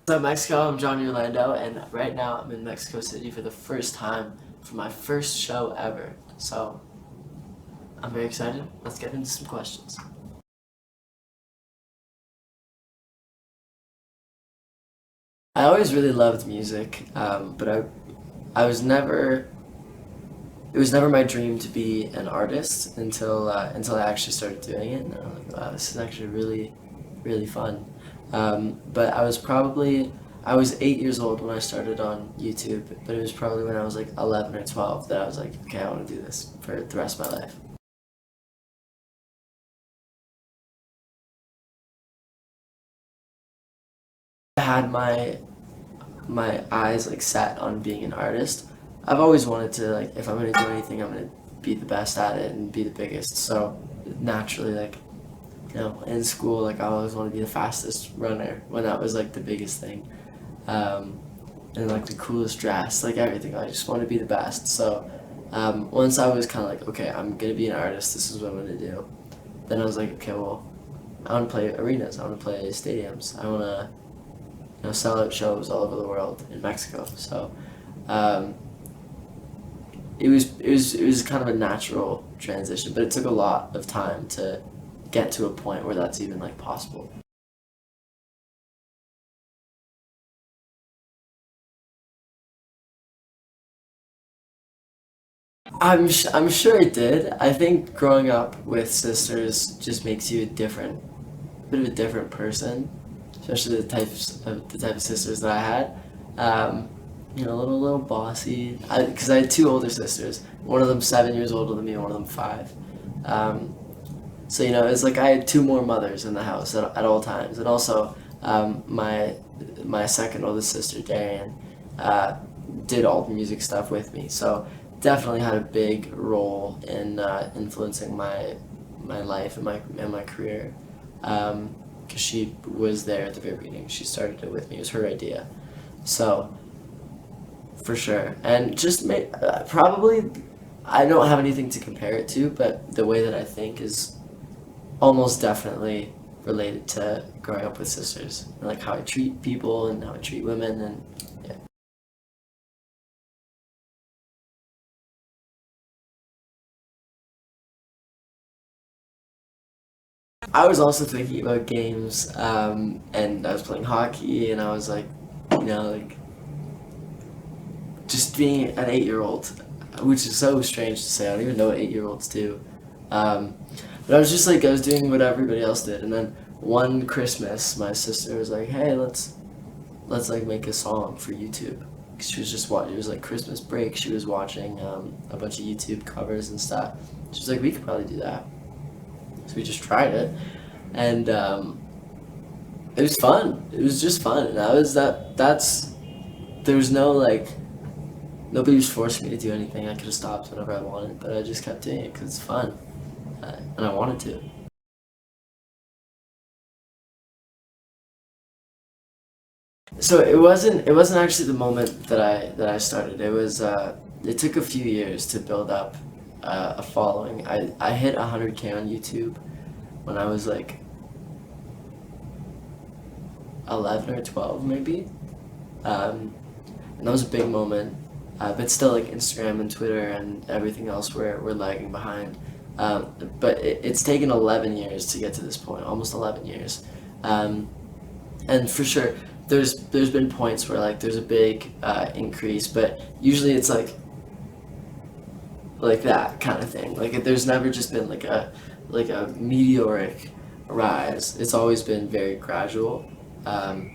So Mexico, I'm Johnny Orlando, and right now I'm in Mexico City for the first time for my first show ever. So I'm very excited. Let's get into some questions. I always really loved music, but I was never it was never my dream to be an artist until I actually started doing it, and I was like, wow, this is actually really fun. But I was 8 years old when I started on YouTube, but it was probably when I was like 11 or 12 that I was like, okay, I want to do this for the rest of my life. I had my eyes like set on being an artist. I've always wanted to, like, if I'm gonna do anything, I'm gonna be the best at it and be the biggest. So naturally, like, in school, like, I always want to be the fastest runner when that was like the biggest thing. Um, and like the coolest dress, like everything. I just want to be the best. So once I was kind of like, okay, I'm gonna be an artist. This is what I'm gonna do. Then I was like, okay, well, I want to play arenas. I want to play stadiums. I want to, sell out shows all over the world in Mexico. So um, it was kind of a natural transition, but it took a lot of time to get to a point where that's even like possible. I'm sure it did. I think growing up with sisters just makes you a bit of a different person, especially the type of sisters that I had. Um, a little bossy. Because I had two older sisters. One of them 7 years older than me, and one of them five. Um, so it's like I had two more mothers in the house at all times, and also my second oldest sister Darian uh, did all the music stuff with me. So definitely had a big role in influencing my life and my career. Because she was there at the very beginning. She started it with me. It was her idea. So for sure, and just probably I don't have anything to compare it to, but the way that I think is almost definitely related to growing up with sisters, and like how I treat people and how I treat women, and yeah. I was also thinking about games, and I was playing hockey, and I was like, like just being an 8 year old, which is so strange to say. I don't even know what 8 year olds do. Um, but I was just like, I was doing what everybody else did, and then one Christmas, my sister was like, "Hey, let's like make a song for YouTube." 'Cause she was just watching. It was like Christmas break. She was watching a bunch of YouTube covers and stuff. She was like, "We could probably do that." So we just tried it, and it was fun. It was just fun. And that was that. That's there was no like nobody was forcing me to do anything. I could have stopped whenever I wanted, but I just kept doing it because it's fun, and I wanted to. So it wasn't actually the moment that I started. It took a few years to build up a following. I hit 100K on YouTube when I was like 11 or 12 maybe. And that was a big moment. But still, like Instagram and Twitter and everything else, we're lagging behind. But it's taken 11 years to get to this point, almost 11 years. Um, and for sure, there's been points where like there's a big increase, but usually it's like that kind of thing. Like there's never just been like a meteoric rise. It's always been very gradual. Um,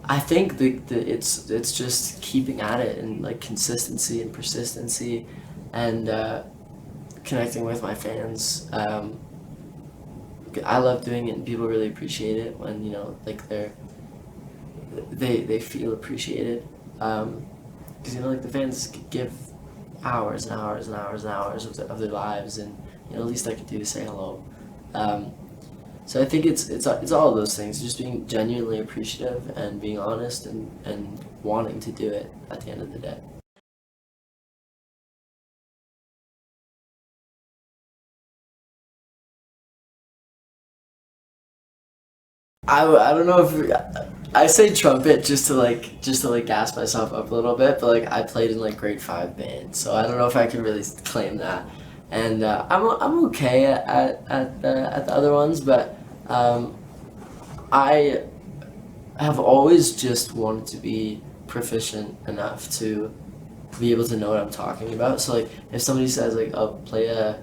I think it's just keeping at it and like consistency and persistency, and connecting with my fans. I love doing it, and people really appreciate it when like they feel appreciated. Because like the fans give hours and hours and hours and hours of their lives, and at least I could do to say hello. Um, so I think it's all of those things, just being genuinely appreciative and being honest and wanting to do it at the end of the day. I don't know if I say trumpet just to gas myself up a little bit, but like I played in like grade 5 band, so I don't know if I can really claim that. And I'm okay at the other ones, but I have always just wanted to be proficient enough to be able to know what I'm talking about. So like if somebody says like, "Oh, play a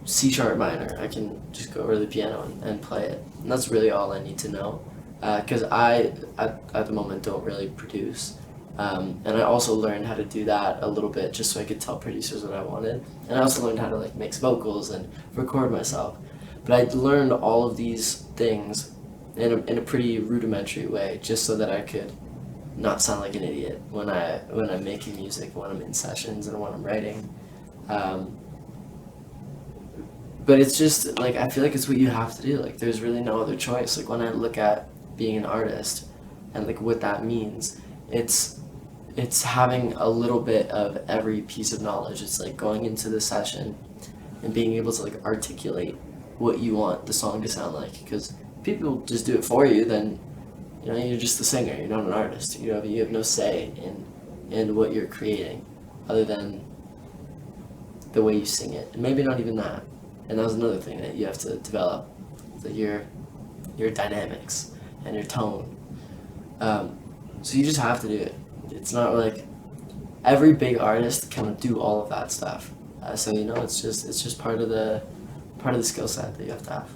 C sharp minor," I can just go over to the piano and play it. And that's really all I need to know. Because at the moment, don't really produce. And I also learned how to do that a little bit just so I could tell producers what I wanted. And I also learned how to like mix vocals and record myself. But I learned all of these things in a pretty rudimentary way just so that I could not sound like an idiot when I'm making music, when I'm in sessions, and when I'm writing. Um, but it's just like I feel like it's what you have to do. Like there's really no other choice. Like when I look at being an artist and like what that means, it's it's having a little bit of every piece of knowledge. It's like going into the session and being able to like articulate what you want the song to sound like. Because people just do it for you, then you know you're just the singer. You're not an artist. You have no say in what you're creating, other than the way you sing it, and maybe not even that. And that was another thing that you have to develop, that your dynamics and your tone. So you just have to do it. It's not like every big artist can do all of that stuff. So you know, it's just part of the skill set that you have to have.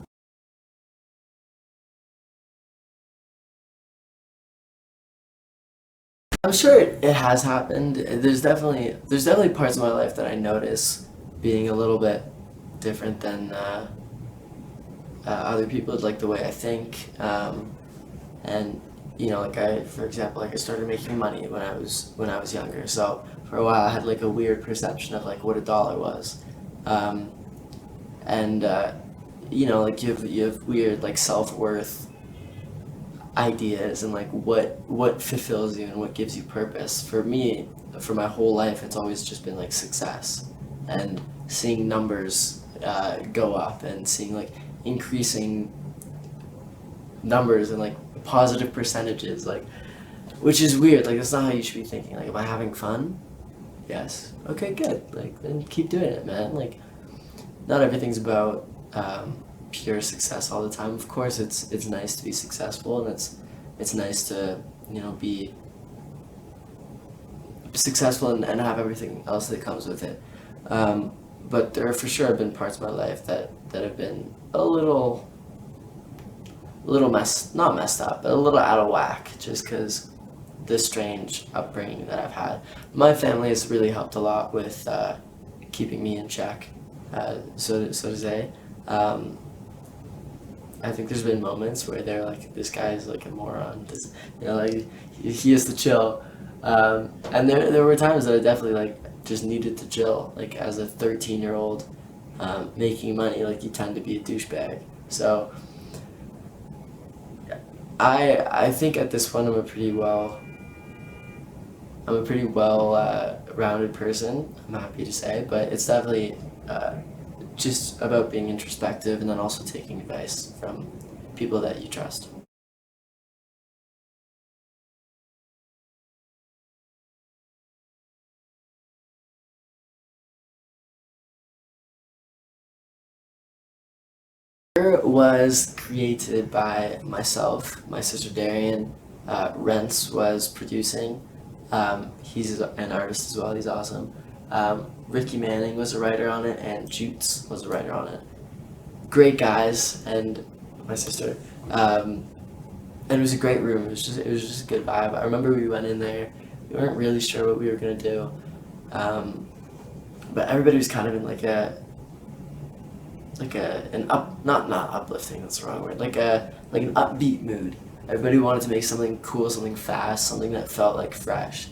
I'm sure it has happened. There's definitely parts of my life that I notice being a little bit different than other people, like the way I think. And you know, like for example, like I started making money when I was younger. So for a while, I had like a weird perception of like what a dollar was, um, and you know, like you have weird like self worth ideas and like what fulfills you and what gives you purpose. For me, for my whole life, it's always just been like success and seeing numbers go up and seeing like increasing numbers and like positive percentages, like, which is weird. Like that's not how you should be thinking. Like, am I having fun? Yes. Okay, good. Like then keep doing it, man. Like not everything's about pure success all the time. Of course, it's nice to be successful, and it's nice to be successful and have everything else that comes with it. But there for sure have been parts of my life that have been a little not messed up, but a little out of whack, just because the strange upbringing that I've had. My family has really helped a lot with keeping me in check, so to say. Um, I think there's been moments where they're like, this guy is like a moron. This, like he has to chill. And there were times that I definitely like just needed to chill. Like as a 13-year-old making money, like you tend to be a douchebag. So I think at this point I'm a pretty well rounded person. I'm happy to say, but it's definitely just about being introspective and then also taking advice from people that you trust. It was created by myself, my sister Darian. Rents was producing. He's an artist as well. He's awesome. Ricky Manning was a writer on it, and Jutes was a writer on it. Great guys, and my sister. And it was a great room. It was just a good vibe. I remember we went in there. We weren't really sure what we were gonna do, um, but everybody was kind of in like an up not uplifting, that's the wrong word, like an upbeat mood. Everybody wanted to make something cool, something fast, something that felt like fresh,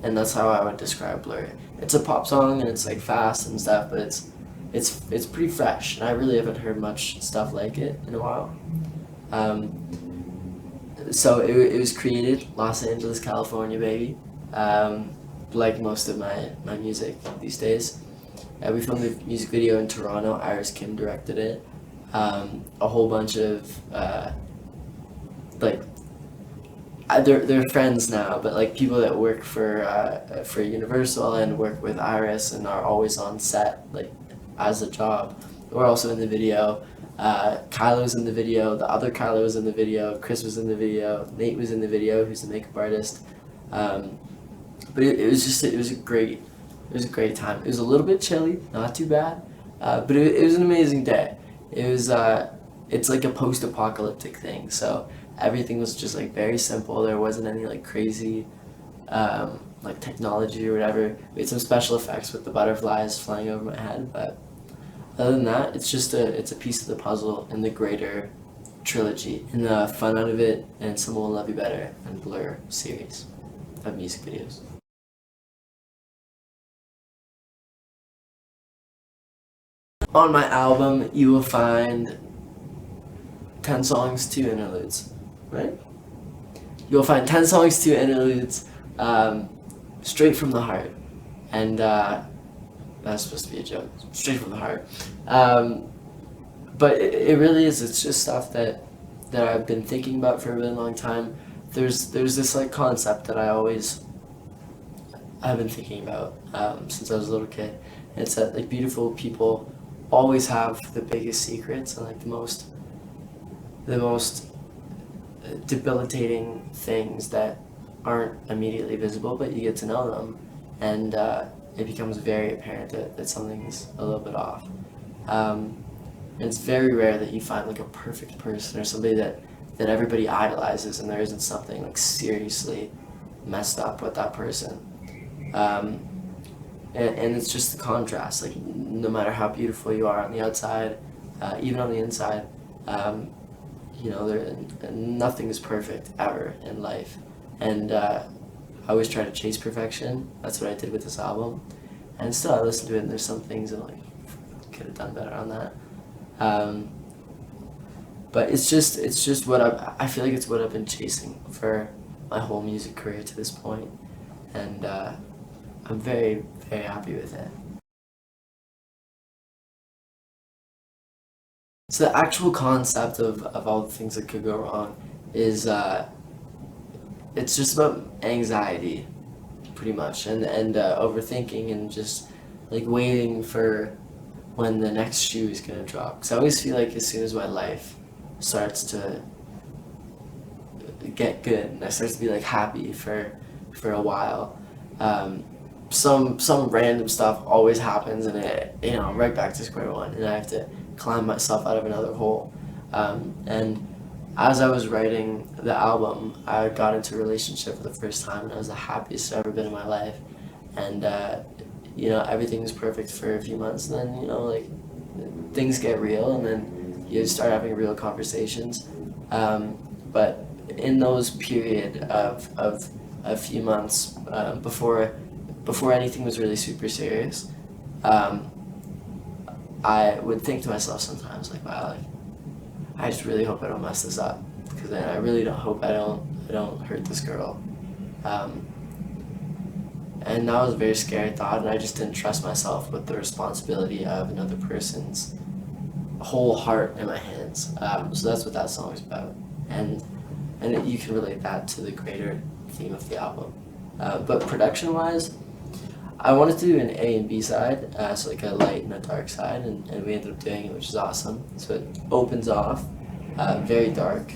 and that's how I would describe Blur. It's a pop song and it's like fast and stuff, but it's pretty fresh, and I really haven't heard much stuff like it in a while. um, so it was created Los Angeles, California, baby. um, like most of my music these days. We filmed the music video in Toronto. Iris Kim directed it. A whole bunch of like they're friends now, but like people that work for Universal and work with Iris and are always on set like as a job. We're also in the video. Kylo's in the video. The other Kylo was in the video. Chris was in the video. Nate was in the video, who's the makeup artist. But it was a great time. It was a little bit chilly, not too bad, but it was an amazing day. It was it's like a post-apocalyptic thing, so everything was just like very simple. There wasn't any like crazy like technology or whatever. We had some special effects with the butterflies flying over my head, but other than that, it's a piece of the puzzle in the greater trilogy, in the Fun Out of It and Someone Will Love You Better and Blur series of music videos. On my album, you will find 10 songs, 2 interludes, right? You will find 10 songs, 2 interludes, straight from the heart. And that's supposed to be a joke, straight from the heart. But it really is, it's just stuff that I've been thinking about for a really long time. There's this like concept that I've been thinking about since I was a little kid. And it's that like beautiful people always have the biggest secrets and like the most debilitating things that aren't immediately visible, but you get to know them, and it becomes very apparent that something's a little bit off. And it's very rare that you find like a perfect person or somebody that everybody idolizes, and there isn't something like seriously messed up with that person. And it's just the contrast. Like no matter how beautiful you are on the outside, even on the inside, nothing is perfect ever in life. And I always try to chase perfection. That's what I did with this album. And still, I listen to it, and there's some things that like could have done better on that. But it's just what I feel like it's what I've been chasing for my whole music career to this point, and I'm very, very happy with it. So the actual concept of all the things that could go wrong is it's just about anxiety, pretty much, and overthinking and just like waiting for when the next shoe is gonna drop. Because I always feel like as soon as my life starts to get good and I start to be like happy for a while, some random stuff always happens, and I'm right back to square one, and I have to climb myself out of another hole. And as I was writing the album, I got into a relationship for the first time, and I was the happiest I've ever been in my life. And everything was perfect for a few months, and then like things get real, and then you start having real conversations. But in those period of a few months before anything was really super serious, I would think to myself sometimes like, wow, like, I just really hope I don't mess this up, because then I really don't hope I don't hurt this girl. And that was a very scary thought, and I just didn't trust myself with the responsibility of another person's whole heart in my hands. So that's what that song is about, and you can relate that to the greater theme of the album. But production-wise, I wanted to do an A and B side, so like a light and a dark side, and we ended up doing it, which is awesome. So it opens off very dark,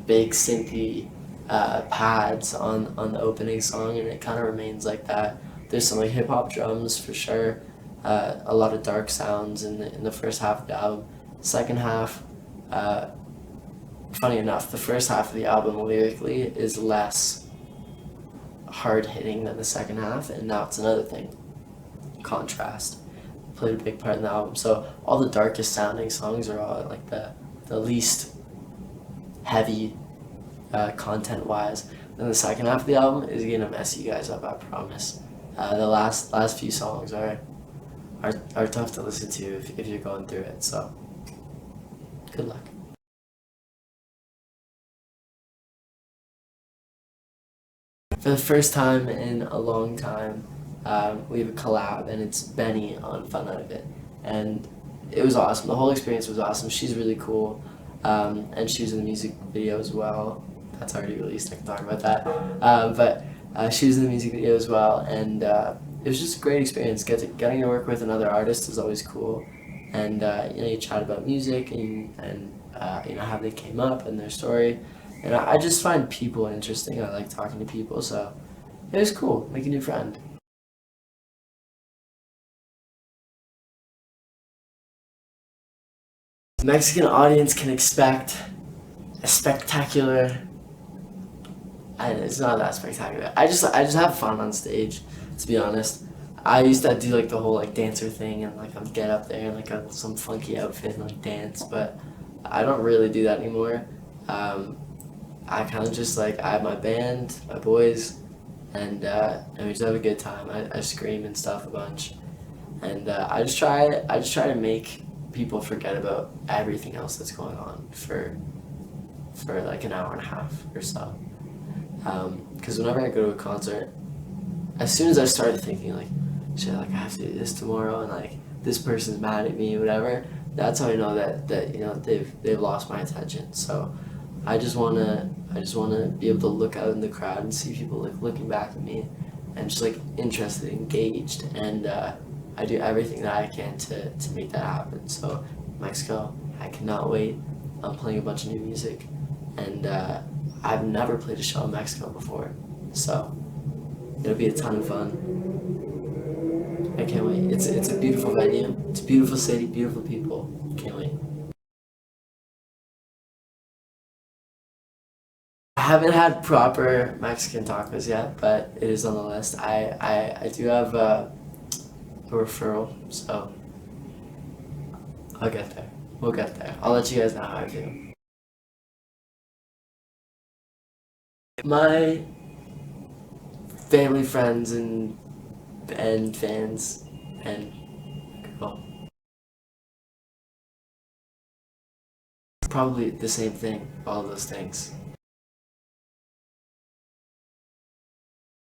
big synthy pads on the opening song, and it kind of remains like that. There's some like hip hop drums for sure, a lot of dark sounds in the first half of the album. Second half, funny enough, the first half of the album lyrically is less hard hitting than the second half, and now it's another thing. Contrast played a big part in the album. So all the darkest sounding songs are all like the least heavy content wise. Then the second half of the album is gonna mess you guys up, I promise. The last few songs are tough to listen to if you're going through it. So good luck. For the first time in a long time, we have a collab, and it's Benny on Fun Out of It, and it was awesome. The whole experience was awesome. She's really cool, and she was in the music video as well. that's already released. I can talk about that. But she was in the music video as well, and it was just a great experience. Getting to work with another artist is always cool, and you chat about music and how they came up and their story, and I just find people interesting. I like talking to people, so it was cool. Make a new friend. Mexican audience can expect a spectacular. It's not that spectacular. I just have fun on stage, to be honest. I used to do like the whole like dancer thing and like I'd get up there and like some funky outfit and like dance, but I don't really do that anymore. Um, I kind of just like I have my band, my boys, and we just have a good time. I scream and stuff a bunch, and I just try to make people forget about everything else that's going on for like an hour and a half or so. Because whenever I go to a concert, as soon as I start thinking like, shit, like I have to do this tomorrow, and like this person's mad at me, whatever, that's how I know that they've lost my attention. So I just wanna be able to look out in the crowd and see people like looking back at me, and just like interested, engaged, and I do everything that I can to make that happen. So Mexico, I cannot wait. I'm playing a bunch of new music, and I've never played a show in Mexico before, so it'll be a ton of fun. I can't wait. It's a beautiful venue. It's a beautiful city, beautiful people. Can't wait. I haven't had proper Mexican tacos yet, but it is on the list. I do have a referral, so I'll get there. We'll get there. I'll let you guys know how I do. My family, friends, and fans, and well, probably the same thing. All of those things.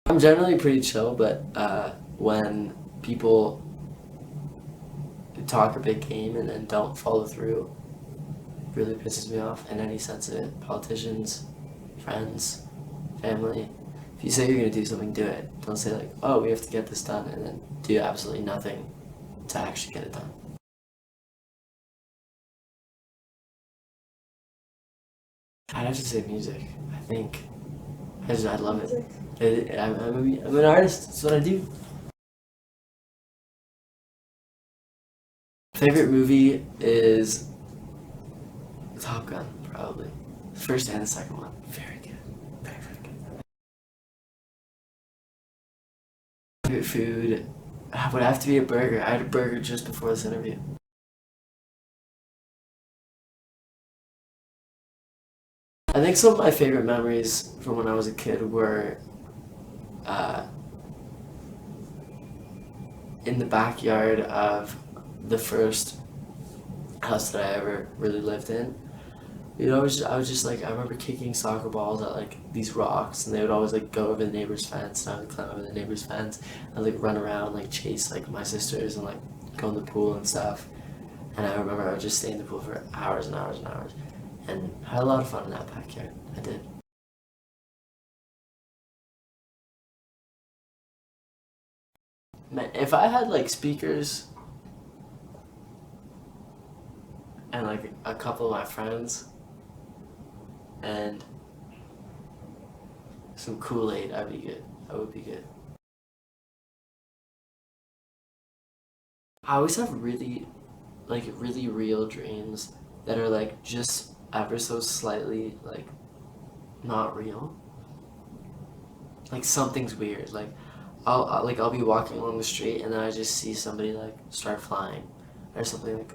I'm generally pretty chill, but when people talk a big game and then don't follow through, it really pisses me off in any sense of it. Politicians, friends, family. If you say you're gonna do something, do it. Don't say like, oh, we have to get this done, and then do absolutely nothing to actually get it done. I'd have to say music. I think I love it. I'm an artist. That's what I do. Favorite movie is Top Gun, probably. First and the second one. Very good. Very, very good. Favorite food would have to be a burger. I had a burger just before this interview. I think some of my favorite memories from when I was a kid were uh, in the backyard of the first house that I ever really lived in. I was just like, I remember kicking soccer balls at like these rocks, and they would always like go over the neighbor's fence, and I would climb over the neighbor's fence and like run around, like chase like my sisters and like go in the pool and stuff. And I remember I would just stay in the pool for hours and hours and hours, and I had a lot of fun in that backyard. I did. Man, if I had like speakers and like a couple of my friends and some Kool-Aid, I'd be good. I would be good. I always have really real dreams that are like just ever so slightly like not real. Like something's weird. Like I'll be walking along the street and then I just see somebody like start flying or something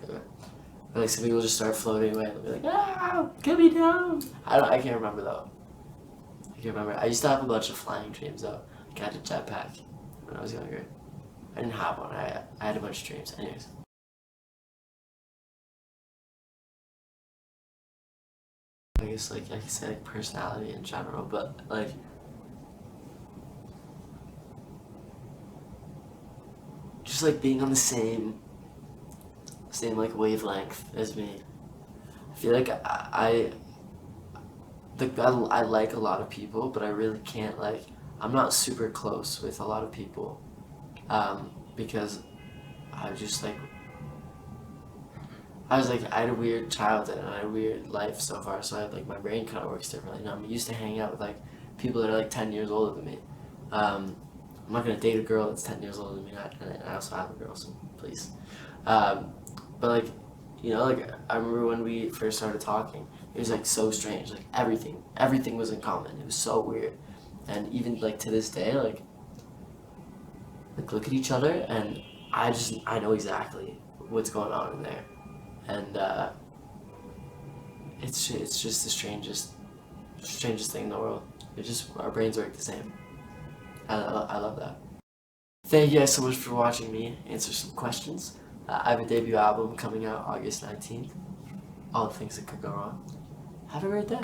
like some people just start floating away and they'll be like, ah, get me down. I can't remember though. I can't remember. I used to have a bunch of flying dreams though. Like I had a jetpack when I was younger. I didn't have one. I had a bunch of dreams. Anyways. I guess like I could say like personality in general, but like just like being on the same like wavelength as me. I feel like I like a lot of people, but I really can't like. I'm not super close with a lot of people, because I just like I had a weird childhood and I had a weird life so far. So I like my brain kind of works differently. You know, I'm used to hanging out with like people that are like 10 years older than me. I'm not gonna date a girl that's 10 years older than me. And I also have a girl, so please. Um, but like, you know, like I remember when we first started talking, it was like so strange. Like everything was in common. It was so weird. And even like to this day, like look at each other and I know exactly what's going on in there, and it's just the strangest thing in the world. It just our brains work the same. I love that. Thank you guys so much for watching me answer some questions. I have a debut album coming out August 19th. All the things that could go wrong. Have a great day.